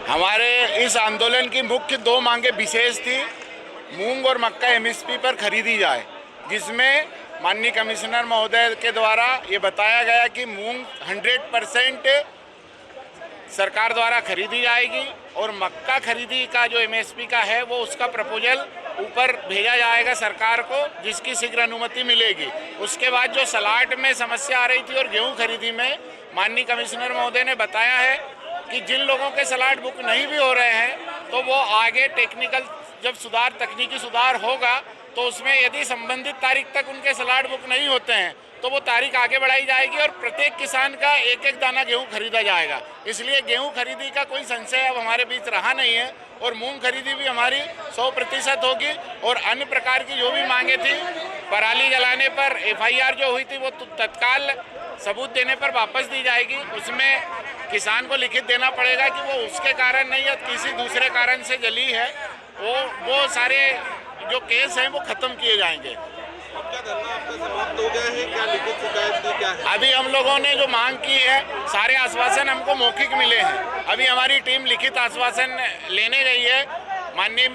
हमारे इस आंदोलन की मुख्य दो मांगे विशेष थी। मूंग और मक्का एमएसपी पर खरीदी जाए, जिसमें माननीय कमिश्नर महोदय के द्वारा ये बताया गया कि मूंग 100% सरकार द्वारा खरीदी जाएगी और मक्का खरीदी का जो एमएसपी का है वो उसका प्रपोजल ऊपर भेजा जाएगा सरकार को, जिसकी शीघ्र अनुमति मिलेगी। उसके बाद जो सलाट में समस्या आ रही थी और गेहूं खरीदी में माननीय कमिश्नर महोदय ने बताया है कि जिन लोगों के सलाट बुक नहीं भी हो रहे हैं तो वो आगे टेक्निकल जब तकनीकी सुधार होगा तो उसमें यदि संबंधित तारीख तक उनके सलाट बुक नहीं होते हैं तो वो तारीख आगे बढ़ाई जाएगी और प्रत्येक किसान का एक एक दाना गेहूं खरीदा जाएगा। इसलिए गेहूं खरीदी का कोई संशय अब हमारे बीच रहा नहीं है और मूंग खरीदी भी हमारी 100% होगी। और अन्य प्रकार की जो भी मांगे थी, पराली जलाने पर FIR जो हुई थी वो तत्काल सबूत देने पर वापस दी जाएगी। उसमें किसान को लिखित देना पड़ेगा कि वो उसके कारण नहीं या किसी दूसरे कारण से जली है, वो सारे जो केस हैं वो खत्म किए जाएंगे। क्या धरना आपका समाप्त हो गया है? क्या लिखित शिकायत की क्या है? अभी हम लोगों ने जो मांग की है, सारे आश्वासन हमको मौखिक मिले हैं। अभी हमारी टीम लिखित आश्वासन लेने गई है। माननीय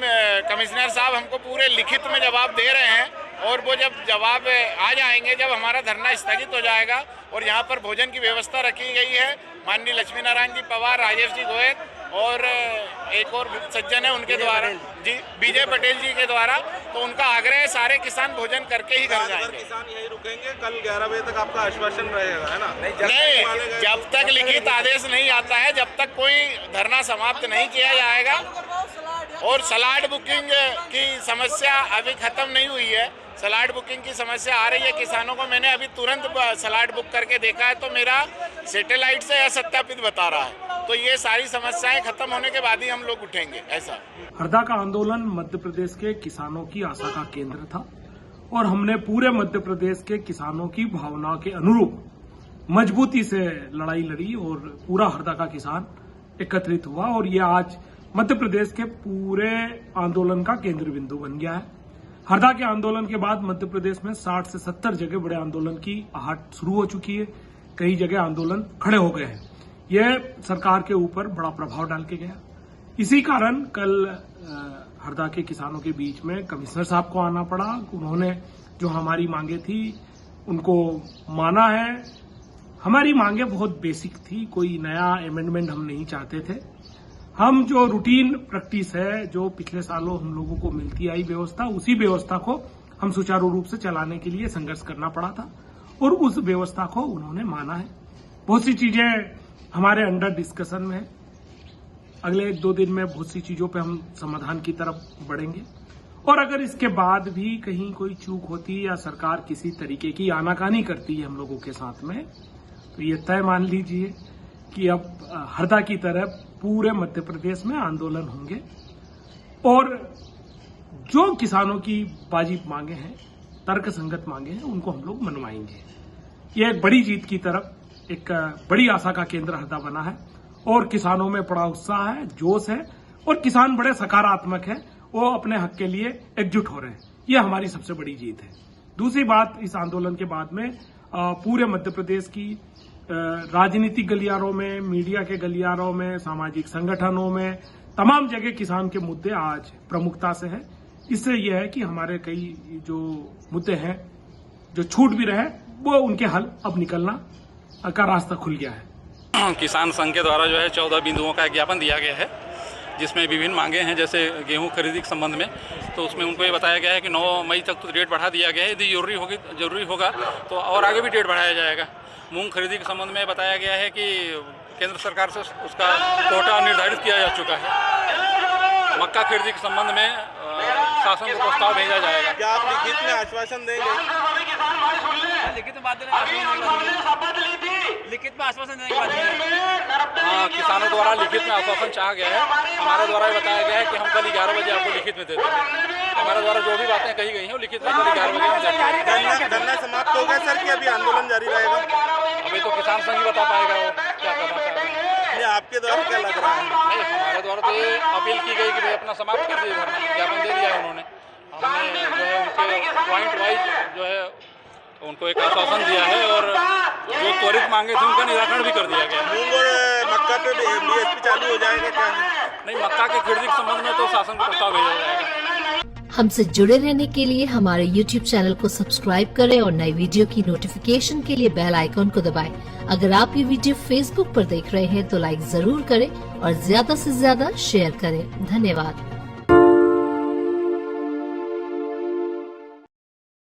कमिश्नर साहब हमको पूरे लिखित में जवाब दे रहे हैं और वो जब जवाब आ जाएंगे, जब हमारा धरना स्थगित हो जाएगा और यहाँ पर भोजन की व्यवस्था रखी गई है। माननीय लक्ष्मी नारायण जी पवार, राजेश जी गोयल और एक और सज्जन है उनके द्वारा जी, विजय पटेल जी के द्वारा, तो उनका आग्रह है सारे किसान भोजन करके ही घर जाएंगे। किसान यही रुकेंगे, कल 11 बजे तक आपका आश्वासन रहेगा, है ना? नहीं, जब तक लिखित आदेश नहीं आता है, जब तक कोई धरना समाप्त नहीं किया जाएगा। और सलाड बुकिंग की समस्या अभी खत्म नहीं हुई है। सलाड बुकिंग की समस्या आ रही है किसानों को। मैंने अभी तुरंत सलाड बुक करके देखा है तो मेरा सैटेलाइट से असत्यापित बता रहा है। तो ये सारी समस्याएं खत्म होने के बाद ही हम लोग उठेंगे। ऐसा हरदा का आंदोलन मध्य प्रदेश के किसानों की आशा का केंद्र था और हमने पूरे मध्य प्रदेश के किसानों की भावना के अनुरूप मजबूती से लड़ाई लड़ी और पूरा हरदा का किसान एकत्रित हुआ और ये आज मध्य प्रदेश के पूरे आंदोलन का केंद्र बिंदु बन गया है। हरदा के आंदोलन के बाद मध्य प्रदेश में 60 से 70 जगह बड़े आंदोलन की आहट शुरू हो चुकी है। कई जगह आंदोलन खड़े हो गए हैं। यह सरकार के ऊपर बड़ा प्रभाव डाल के गया। इसी कारण कल हरदा के किसानों के बीच में कमिश्नर साहब को आना पड़ा। उन्होंने जो हमारी मांगे थी उनको माना है। हमारी मांगे बहुत बेसिक थी, कोई नया अमेंडमेंट हम नहीं चाहते थे। हम जो रूटीन प्रैक्टिस है, जो पिछले सालों हम लोगों को मिलती आई व्यवस्था, उसी व्यवस्था को हम सुचारू रूप से चलाने के लिए संघर्ष करना पड़ा था और उस व्यवस्था को उन्होंने माना है। बहुत सी चीजें हमारे अंडर डिस्कशन में है। अगले 1-2 दिन में बहुत सी चीजों पे हम समाधान की तरफ बढ़ेंगे और अगर इसके बाद भी कहीं कोई चूक होती है या सरकार किसी तरीके की आनाकानी करती है हम लोगों के साथ में, तो ये तय मान लीजिए कि अब हरदा की तरफ पूरे मध्य प्रदेश में आंदोलन होंगे और जो किसानों की वाजिब मांगे हैं, तर्कसंगत मांगे हैं, उनको हम लोग मनवाएंगे। यह एक बड़ी जीत की तरफ एक बड़ी आशा का केंद्र हरदा बना है और किसानों में बड़ा उत्साह है, जोश है और किसान बड़े सकारात्मक है। वो अपने हक के लिए एकजुट हो रहे हैं। ये हमारी सबसे बड़ी जीत है। दूसरी बात, इस आंदोलन के बाद में पूरे मध्य प्रदेश की राजनीतिक गलियारों में, मीडिया के गलियारों में, सामाजिक संगठनों में, तमाम जगह किसान के मुद्दे आज प्रमुखता से है। इससे यह है कि हमारे कई जो मुद्दे हैं जो छूट भी रहे, वो उनके हल अब निकलना का रास्ता खुल गया है। किसान संघ के द्वारा जो है 14 बिंदुओं का ज्ञापन दिया गया है, जिसमें विभिन्न मांगे हैं। जैसे गेहूं खरीदी के संबंध में, तो उसमें उनको ये बताया गया है कि 9 मई तक तो डेट बढ़ा दिया गया है। यदि जरूरी होगा तो और आगे भी डेट बढ़ाया जाएगा। मूंग खरीदी के संबंध में बताया गया है कि केंद्र सरकार से उसका कोटा निर्धारित किया जा चुका है। मक्का खरीदी के संबंध में शासन को प्रस्ताव भेजा जाएगा। क्या आप लिखित में आश्वासन देंगे? लिखित में आश्वासन देने के बाद हाँ, किसानों द्वारा लिखित में आश्वासन चाहा गया है। हमारे द्वारा ये बताया गया है कि हम कल 11 बजे आपको लिखित में दे देंगे। हमारे द्वारा जो भी बातें कही गई हैं वो लिखित में कल 11 बजे हम देंगे। धरना समाप्त हो गया सर कि अभी आंदोलन जारी रहेगा? अभी तो किसान संघ ही बता पाएगा वो क्या करना चाह रहे हैं। ये आपके द्वारा क्या लग रहा है? नहीं, हमारे द्वारा तो ये अपील की गई कि भाई अपना समाप्त कर दीजिए धरना। ज्ञापन दे दिया है उन्होंने। हमने जो है उनके पॉइंट वाइज जो है उनको एक आश्वासन दिया है और जो त्वरित मांगे थे उनका निराकरण भी कर दिया गया है। मूंग और मक्का पे बीएसपी चालू हो जाएगा क्या है? नहीं, मक्का के खरीदी के संबंध में तो शासन को प्रस्ताव भेजा जाएगा। हमसे जुड़े रहने के लिए हमारे YouTube चैनल को सब्सक्राइब करें और नई वीडियो की नोटिफिकेशन के लिए बेल आइकॉन को दबाएं। अगर आप ये वीडियो Facebook पर देख रहे हैं तो लाइक जरूर करें और ज्यादा से ज्यादा शेयर करें। धन्यवाद।